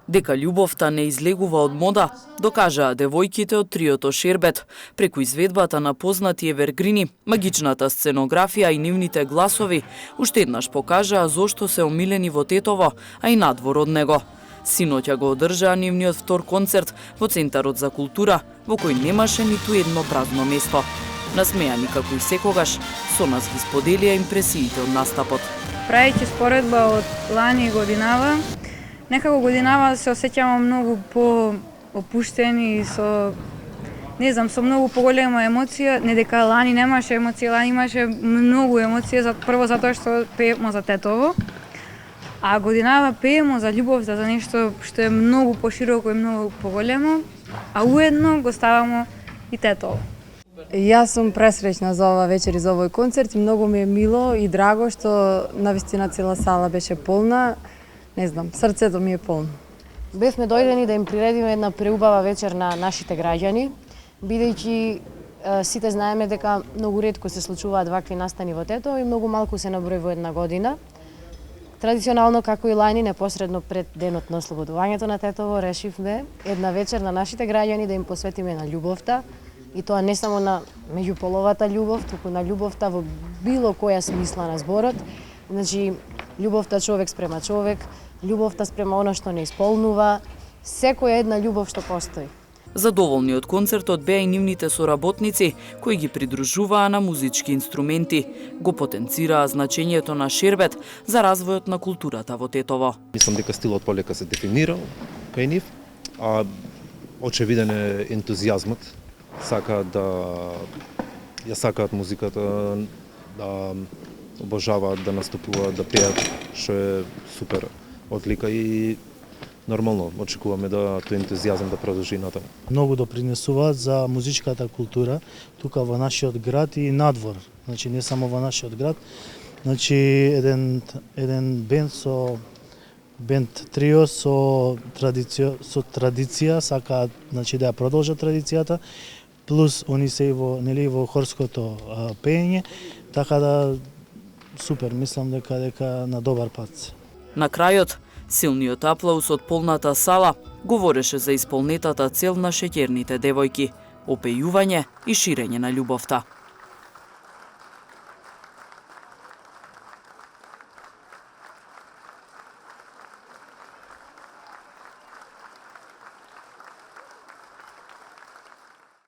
Дека љубовта не излегува од мода, докажаа девојките од триото Шербет, преку изведбата на познати евергрини, магичната сценографија и нивните гласови, уште еднаш покажаа зошто се омилени во Тетово, а и надвор од него. Синоќа го одржаа нивниот втор концерт во Центарот за култура, во кој немаше ниту едно празно место. Насмејани како и секогаш, со нас ги споделија импресиите од настапот. Правејќи споредба од лани и годинава, некако годинава се осеќавам многу по-опуштени и со многу поголема емоција, не дека лани немаше емоција, лани имаше многу емоција, прво затоа што пеемо за Тетово, а годинава пеемо за љубовта, за нешто што е многу пошироко и многу поголемо, а уедно го ставамо и Тетово. Јас сум пресреќна за ова вечер и за овој концерт и многу ми е мило и драго што навистина цела сала беше полна. Не знам, срцето ми е полно. Бевме дојдени да им приредиме една преубава вечер на нашите граѓани, бидејќи сите знаеме дека многу ретко се случуваат вакви настани во Тетово и многу малку се наброи во една година. Традиционално, како и лани, непосредно пред денот на ослободувањето на Тетово, решивме една вечер на нашите граѓани да им посветиме на љубовта, и тоа не само на меѓуполовата љубов, туку на љубовта во било која смисла на зборот. Значи, љубовта човек спрема човек, љубовта спрема оно што не исполнува, секоја една љубов што постои. Задоволни од концертот беа и нивните соработници, кои ги придружуваа на музички инструменти. Го потенцираа значењето на Шербет за развојот на културата во Тетово. Мислам дека стилот полека се дефинира кај нив, а очевиден е ентузијазмот. Сакаат музиката, да обожаваат да наступуваат, да пеат, што е супер одлика и нормално очекуваме да тој ентузијазам да продолжи натаму. Многу допринесуваат за музичката култура тука во нашиот град и надвор. Значи не само во нашиот град. Значи еден бенд трио со традиција сакаат, значи да ја продолжат традицијата, плюс они се во хорското пеење, така да супер, мислам дека на добар пат. На крајот, силниот аплауз од полната сала говореше за исполнетата цел на шеќерните девојки, опејување и ширење на љубовта.